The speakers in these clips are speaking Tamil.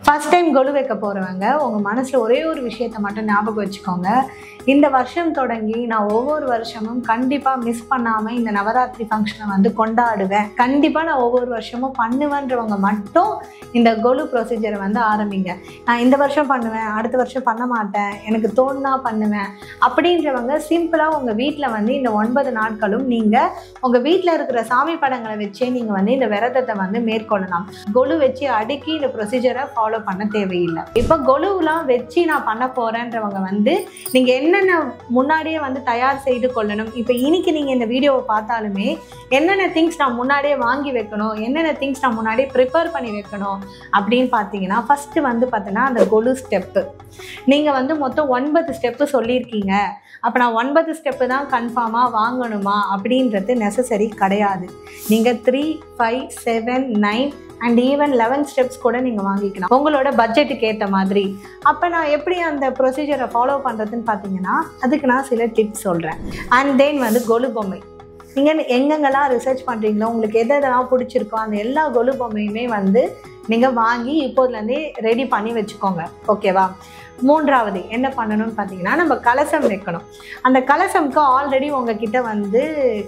ஃபர்ஸ்ட் டைம் கொலு வைக்க போகிறவங்க உங்கள் மனசில் ஒரே ஒரு விஷயத்தை மட்டும் ஞாபகம் வச்சுக்கோங்க. இந்த வருஷம் தொடங்கி நான் ஒவ்வொரு வருஷமும் கண்டிப்பாக மிஸ் பண்ணாமல் இந்த நவராத்திரி ஃபங்க்ஷனை வந்து கொண்டாடுவேன், கண்டிப்பாக நான் ஒவ்வொரு வருஷமும் பண்ணுவேன்றவங்க மட்டும் இந்த கொலு ப்ரொசீஜரை வந்து ஆரம்பிங்க. நான் இந்த வருஷம் பண்ணுவேன், அடுத்த வருஷம் பண்ண மாட்டேன், எனக்கு தோணுனா பண்ணுவேன் அப்படின்றவங்க சிம்பிளாக உங்கள் வீட்டில் வந்து இந்த 9 நாட்களும் நீங்கள் உங்கள் வீட்டில் இருக்கிற சாமி படங்களை வச்சே நீங்கள் வந்து இந்த விரதத்தை வந்து மேற்கொள்ளலாம். கொலு வச்சு அடுக்கி இந்த ப்ரொசீஜரை ஃபாலோ பண்ண தேவையில்லை. இப்போ கொலுவெலாம் வச்சு நான் பண்ண போகிறேன்றவங்க வந்து நீங்கள் என்னென்ன முன்னாடியே வந்து தயார் செய்து கொள்ளணும். இப்போ இன்னைக்கு நீங்கள் இந்த வீடியோவை பார்த்தாலுமே என்னென்ன திங்ஸ் நான் முன்னாடியே வாங்கி வைக்கணும், என்னென்ன திங்ஸ் நான் முன்னாடியே ப்ரிப்பேர் பண்ணி வைக்கணும் அப்படின்னு பார்த்தீங்கன்னா, ஃபஸ்ட்டு வந்து பார்த்தீங்கன்னா அந்த கொலு ஸ்டெப்பு. நீங்கள் வந்து மொத்தம் 9 ஸ்டெப்பு சொல்லியிருக்கீங்க. அப்போ நான் 9 ஸ்டெப்பு தான் கன்ஃபார்மாக வாங்கணுமா அப்படின்றது நெசசரி கிடையாது. நீங்கள் 3, 5, 7, 9 அண்ட் ஈவன் 11 ஸ்டெப்ஸ் கூட நீங்கள் வாங்கிக்கலாம் உங்களோட பட்ஜெட்டுக்கு ஏற்ற மாதிரி. அப்போ நான் எப்படி அந்த ப்ரொசீஜரை ஃபாலோ பண்ணுறதுன்னு பார்த்தீங்கன்னா, அதுக்கு நான் சில டிப்ஸ் சொல்கிறேன். அண்ட் தென் வந்து கொலு பொம்மை நீங்கள் எங்கெங்கெல்லாம் ரிசர்ச் பண்ணுறீங்களோ, உங்களுக்கு எதெல்லாம் பிடிச்சிருக்கோ அந்த எல்லா கொலு பொம்மையுமே வந்து நீங்கள் வாங்கி இப்போதுலேருந்தே ரெடி பண்ணி வச்சுக்கோங்க. ஓகேவா? மூன்றாவது என்ன பண்ணணும்னு பார்த்தீங்கன்னா, நம்ம கலசம் வைக்கணும். அந்த கலசம்க்கு ஆல்ரெடி உங்ககிட்ட வந்து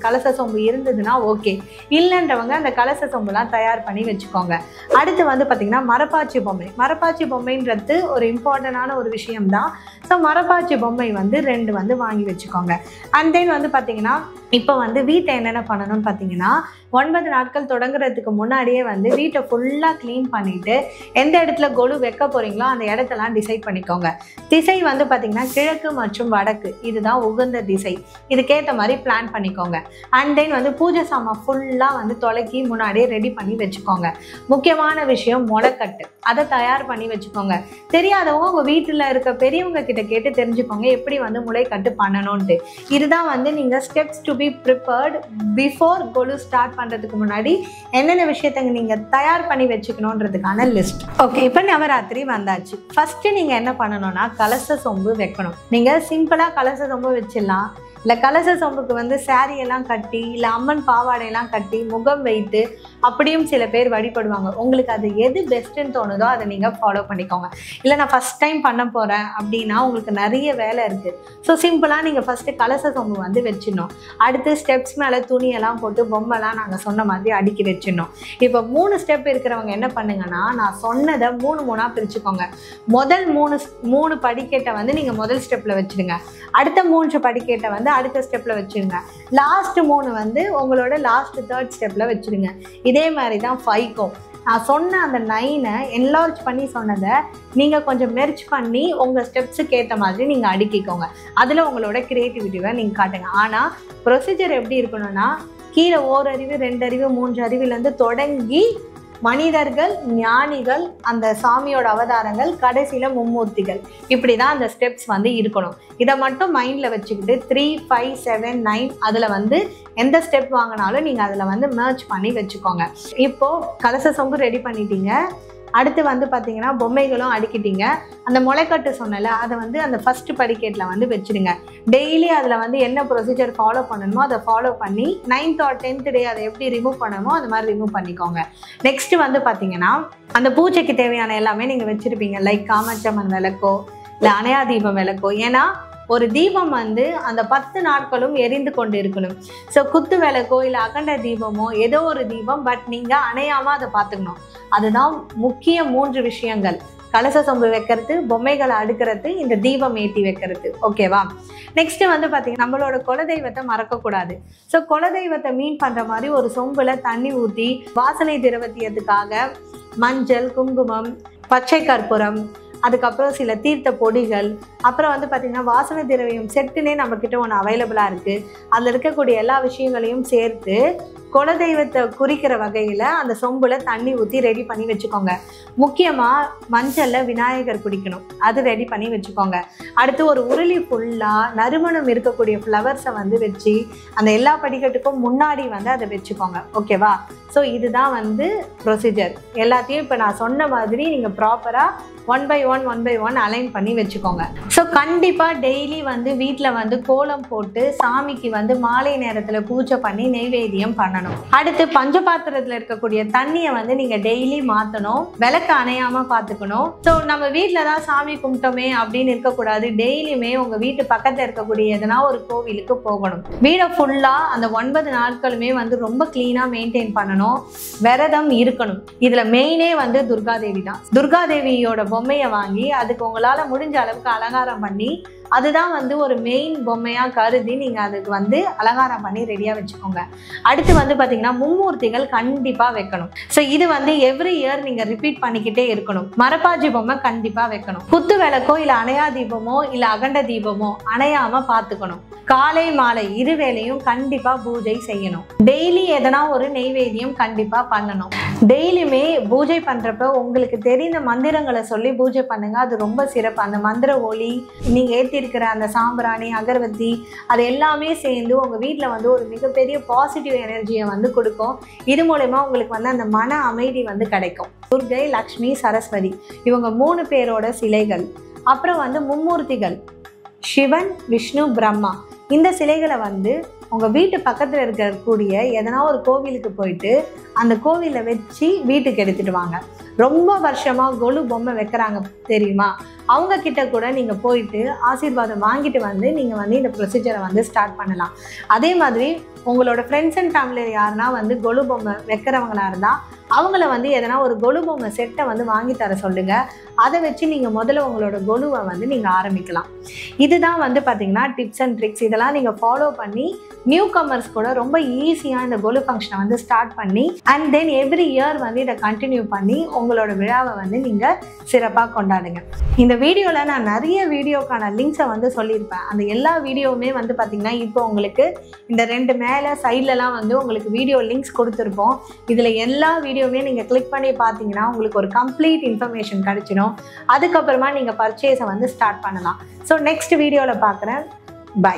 கலச சொம்பு இருந்ததுன்னா ஓகே, இல்லைன்றவங்க அந்த கலச சொம்புலாம் தயார் பண்ணி வச்சுக்கோங்க. அடுத்து வந்து பார்த்திங்கன்னா மரப்பாச்சி பொம்மை. மரப்பாச்சி பொம்மைன்றது ஒரு இம்பார்ட்டண்டான ஒரு விஷயம்தான். ஸோ மரப்பாச்சி பொம்மை வந்து 2 வந்து வாங்கி வச்சுக்கோங்க. அண்ட் தென் வந்து பார்த்திங்கன்னா, இப்போ வந்து வீட்டை என்னென்ன பண்ணணும்னு பார்த்தீங்கன்னா, 9 நாட்கள் தொடங்குறதுக்கு முன்னாடியே வந்து வீட்டை ஃபுல்லாக க்ளீன் பண்ணிவிட்டு எந்த இடத்துல கொலு வைக்க போகிறீங்களோ அந்த இடத்தெல்லாம் டிசைட் பண்ணிக்கோங்க. திசை வந்து பார்த்திங்கன்னா கிழக்கு மற்றும் வடக்கு, இதுதான் உகந்த திசை. இதுக்கேற்ற மாதிரி பிளான் பண்ணிக்கோங்க. அண்ட் தென் வந்து பூஜை சாமான் ஃபுல்லாக வந்து தொலைக்கி முன்னாடியே ரெடி பண்ணி வச்சுக்கோங்க. முக்கியமான விஷயம் முளைக்கட்டு, அதை தயார் பண்ணி வச்சுக்கோங்க. தெரியாதவங்க உங்கள் வீட்டில் இருக்க பெரியவங்க கிட்ட கேட்டு தெரிஞ்சுக்கோங்க எப்படி வந்து முளைக்கட்டு பண்ணணும்ன்ட்டு. இதுதான் வந்து நீங்கள் steps to be prepared before Kolu start பண்ணுறதுக்கு முன்னாடி என்னென்ன விஷயத்தங்க நீங்கள் தயார் பண்ணி வச்சுக்கணுன்றதுக்கான லிஸ்ட். ஓகே, இப்போ நவராத்திரி வந்தாச்சு. ஃபஸ்ட்டு நீங்கள் என்ன பண்ணணும்னா கலச சொம்பு வைக்கணும். நீங்கள் சிம்பிளாக கலச சொம்பு வச்சிடலாம். இல்லை கலச சொம்புக்கு வந்து சாரியெல்லாம் கட்டி, இல்லை அம்மன் பாவாடையெல்லாம் கட்டி முகம் வைத்து அப்படியும் சில பேர் வழிபடுவாங்க. உங்களுக்கு அது எது பெஸ்ட்டுன்னு தோணுதோ அதை நீங்கள் ஃபாலோ பண்ணிக்கோங்க. இல்லை நான் ஃபஸ்ட் டைம் பண்ண போகிறேன் அப்படின்னா உங்களுக்கு நிறைய வேலை இருக்குது. ஸோ சிம்பிளாக நீங்கள் ஃபஸ்ட்டு கலச சொம்பு வந்து வச்சிடணும். அடுத்து ஸ்டெப்ஸ் மேலே துணியெல்லாம் போட்டு பொம்மைலாம் நாங்கள் சொன்ன மாதிரி அடுக்கி வச்சிடணும். இப்போ 3 ஸ்டெப் இருக்கிறவங்க என்ன பண்ணுங்கன்னா, நான் சொன்னதை 3 பிரிச்சுக்கோங்க. முதல் 3 படிக்கட்டை வந்து நீங்கள் முதல் ஸ்டெப்பில் வச்சுடுங்க. அடுத்த 3 படிக்கட்டை வந்து அடுத்த ஸ்டெப்பில் வச்சுருங்க. லாஸ்ட் 3 வந்து உங்களோட லாஸ்ட் 3rd ஸ்டெப்பில் வச்சுருங்க. இதே மாதிரி தான் 5க்கும் நான் சொன்ன அந்த 9 என்லார்ஜ் பண்ணி சொன்னதை நீங்கள் கொஞ்சம் மெர்ச் பண்ணி உங்கள் ஸ்டெப்ஸுக்கு ஏற்ற மாதிரி நீங்கள் அடுக்கிக்கோங்க. அதில் உங்களோட க்ரியேட்டிவிட்டியை நீங்கள் காட்டுங்க. ஆனால் ப்ரொசீஜர் எப்படி இருக்கணும்னா, கீழே 1 அறிவு 2 அறிவு 3 அறிவுலேருந்து தொடங்கி மனிதர்கள், ஞானிகள், அந்த சாமியோட அவதாரங்கள், கடைசியில் மும்மூர்த்திகள், இப்படி தான் அந்த ஸ்டெப்ஸ் வந்து இருக்கணும். இதை மட்டும் மைண்டில் வச்சுக்கிட்டு 3, 5, 7, 9 அதில் வந்து எந்த ஸ்டெப் வாங்கினாலும் நீங்கள் அதில் வந்து மெர்ச் பண்ணி வச்சுக்கோங்க. இப்போது கலச சொம்பு ரெடி பண்ணிட்டீங்க. அடுத்து வந்து பார்த்தீங்கன்னா பொம்மைகளும் அடுக்கிட்டீங்க. அந்த முளைக்கட்டு சொன்னல அதை வந்து அந்த ஃபஸ்ட்டு படிக்கட்டில் வந்து வச்சுடுங்க. டெய்லி அதில் வந்து என்ன ப்ரொசீஜர் ஃபாலோ பண்ணணுமோ அதை ஃபாலோ பண்ணி 9th or 10th டே அதை எப்படி ரிமூவ் பண்ணணுமோ அந்த மாதிரி ரிமூவ் பண்ணிக்கோங்க. நெக்ஸ்ட்டு வந்து பார்த்தீங்கன்னா, அந்த பூஜைக்கு தேவையான எல்லாமே நீங்கள் வச்சுருப்பீங்க. லைக் காமாட்சம்மன் விளக்கோ இல்லை அணையா தீபம் விளக்கோ. ஏன்னா ஒரு தீபம் வந்து அந்த 10 நாட்களும் எரிந்து கொண்டு இருக்கணும். ஸோ குத்து விளக்கோ இல்லை அகண்ட தீபமோ ஏதோ ஒரு தீபம், பட் நீங்கள் அணையாமல் அதை பார்த்துக்கணும். அதுதான் முக்கிய 3 விஷயங்கள். கலச சொம்பு வைக்கிறது, பொம்மைகளை அடுக்கிறது, இந்த தீபம் ஏற்றி வைக்கிறது. ஓகேவா? நெக்ஸ்ட்டு வந்து பார்த்தீங்கன்னா, நம்மளோட குலதெய்வத்தை மறக்கக்கூடாது. ஸோ குலதெய்வத்தை மீன் பண்ணுற மாதிரி ஒரு சொம்பில் தண்ணி ஊற்றி வாசனை திரவத்தியத்துக்காக மஞ்சள், குங்குமம், பச்சை கற்பூரம், அதுக்கப்புறம் சில தீர்த்த பொடிகள், அப்புறம் வந்து பார்த்திங்கன்னா வாசனை திரவியம் செட்டுனே நம்மக்கிட்ட ஒன்று அவைலபிளாக இருக்குது. அதில் இருக்கக்கூடிய எல்லா விஷயங்களையும் சேர்த்து குலதெய்வத்தை குறிக்கிற வகையில் அந்த சொம்பில் தண்ணி ஊற்றி ரெடி பண்ணி வச்சுக்கோங்க. முக்கியமாக மஞ்சளில் விநாயகர் குடிக்கணும், அது ரெடி பண்ணி வச்சுக்கோங்க. அடுத்து ஒரு உருளி ஃபுல்லாக நறுமணம் இருக்கக்கூடிய ஃப்ளவர்ஸை வந்து வச்சு அந்த எல்லா படிக்கட்டுக்கும் முன்னாடி வந்து அதை வச்சுக்கோங்க. ஓகேவா? ஸோ இதுதான் வந்து ப்ரொசீஜர். எல்லாத்தையும் இப்போ நான் சொன்ன மாதிரி நீங்கள் ப்ராப்பராக 1 by 1 அலைன் பண்ணி வச்சுக்கோங்க. ஸோ கண்டிப்பாக டெய்லி வந்து வீட்டில் வந்து கோலம் போட்டு சாமிக்கு வந்து மாலை நேரத்தில் பூஜை பண்ணி நெய்வேத்தியம் பண்ணணும். பண்ணணும். அடுத்து பஞ்சபாத்திரத்தில் இருக்கக்கூடிய தண்ணியை வந்து நீங்கள் டெய்லி மாற்றணும். விளக்கு அணையாமல் பார்த்துக்கணும். ஸோ நம்ம வீட்டில் தான் சாமி கும்பிட்டோமே அப்படின்னு இருக்கக்கூடாது. டெய்லியுமே உங்கள் வீட்டு பக்கத்தில் இருக்கக்கூடிய எதனா ஒரு கோவிலுக்கு போகணும். வீடை ஃபுல்லாக அந்த 9 நாட்களுமே வந்து ரொம்ப க்ளீனாக மெயின்டைன் பண்ணணும். விரதம் இருக்கணும். இதில் மெயினே வந்து துர்காதேவி தான். துர்காதேவியோட பொம்மையை வாங்கி அதுக்கு உங்களால் முடிஞ்ச அளவுக்கு அலங்காரம் பண்ணி, அதுதான் வந்து ஒரு மெயின் பொம்மையாக கருதி நீங்கள் அதுக்கு வந்து அலங்காரம் பண்ணி ரெடியாக வச்சுக்கோங்க. அடுத்து வந்து பார்த்தீங்கன்னா மும்மூர்த்திகள் கண்டிப்பாக வைக்கணும். ஸோ இது வந்து எவ்ரி இயர் நீங்கள் ரிப்பீட் பண்ணிக்கிட்டே இருக்கணும். மரப்பாச்சி பொம்மை கண்டிப்பாக வைக்கணும். குத்து விளக்கோ இல்லை அணையா தீபமோ இல்லை அகண்ட தீபமோ அணையாமல் பார்த்துக்கணும். காலை மாலை இருவேளையும் கண்டிப்பாக பூஜை செய்யணும். டெய்லி எதனா ஒரு நெய்வேத்தியம் கண்டிப்பாக பண்ணணும். டெய்லியுமே பூஜை பண்ணுறப்ப உங்களுக்கு தெரிந்த மந்திரங்களை சொல்லி பூஜை பண்ணுங்க. அது ரொம்ப சிறப்பு. அந்த மந்திர ஒளி, நீங்கள் ஏற்றிருக்கிற அந்த சாம்பிராணி, அகர்வத்தி, அது எல்லாமே சேர்ந்து உங்கள் வீட்டில் வந்து ஒரு மிகப்பெரிய பாசிட்டிவ் எனர்ஜியை வந்து கொடுக்கும். இது மூலமா உங்களுக்கு வந்து அந்த மன அமைதி வந்து கிடைக்கும். துர்கை, லக்ஷ்மி, சரஸ்வதி இவங்க 3 பேரோட சிலைகள். அப்புறம் வந்து மும்மூர்த்திகள் சிவன், விஷ்ணு, பிரம்மா. இந்த சிலைகளை வந்து உங்கள் வீட்டு பக்கத்தில் இருக்கக்கூடிய எதனா ஒரு கோவிலுக்கு போயிட்டு அந்த கோவிலில் வச்சு வீட்டுக்கு எடுத்துகிட்டு வாங்க. ரொம்ப வருஷமாக கொலு பொம்மை வைக்கிறாங்க தெரியுமா, அவங்க கிட்ட கூட நீங்கள் போயிட்டு ஆசீர்வாதம் வாங்கிட்டு வந்து நீங்கள் வந்து இந்த ப்ரொசீஜரை வந்து ஸ்டார்ட் பண்ணலாம். அதே மாதிரி உங்களோட ஃப்ரெண்ட்ஸ் அண்ட் ஃபேமிலியில் யாருன்னா வந்து கொலு பொம்மை வைக்கிறவங்களா இருந்தால் அவங்கள வந்து எதனா ஒரு கொலு பொம்மை செட்டை வந்து வாங்கி தர சொல்லுங்கள். அதை வச்சு நீங்கள் முதல்ல உங்களோட கொலுவை வந்து நீங்கள் ஆரம்பிக்கலாம். இதுதான் வந்து பார்த்திங்கன்னா டிப்ஸ் அண்ட் ட்ரிக்ஸ். இதெல்லாம் நீங்கள் ஃபாலோ பண்ணி நியூ கமர்ஸ் கூட ரொம்ப ஈஸியாக இந்த கொலு ஃபங்க்ஷனை வந்து ஸ்டார்ட் பண்ணி அண்ட் தென் எவ்ரி இயர் வந்து இதை கண்டினியூ பண்ணி உங்களோட விழாவை வந்து நீங்கள் சிறப்பாக கொண்டாடுங்க. இந்த வீடியோவில் நான் நிறைய வீடியோக்கான லிங்க்ஸை வந்து சொல்லியிருப்பேன். அந்த எல்லா வீடியோவுமே வந்து பார்த்திங்கன்னா இப்போ உங்களுக்கு இந்த 2 மேலே சைட்லலாம் வந்து உங்களுக்கு வீடியோ லிங்க்ஸ் கொடுத்துருப்போம். இதில் எல்லா வீடியோவுமே நீங்கள் கிளிக் பண்ணி பார்த்தீங்கன்னா உங்களுக்கு ஒரு கம்ப்ளீட் இன்ஃபர்மேஷன் கிடச்சிடும். அதுக்கப்புறமா நீங்கள் பர்ச்சேஸை வந்து ஸ்டார்ட் பண்ணலாம். ஸோ நெக்ஸ்ட் வீடியோவில் பார்க்குறேன். பை.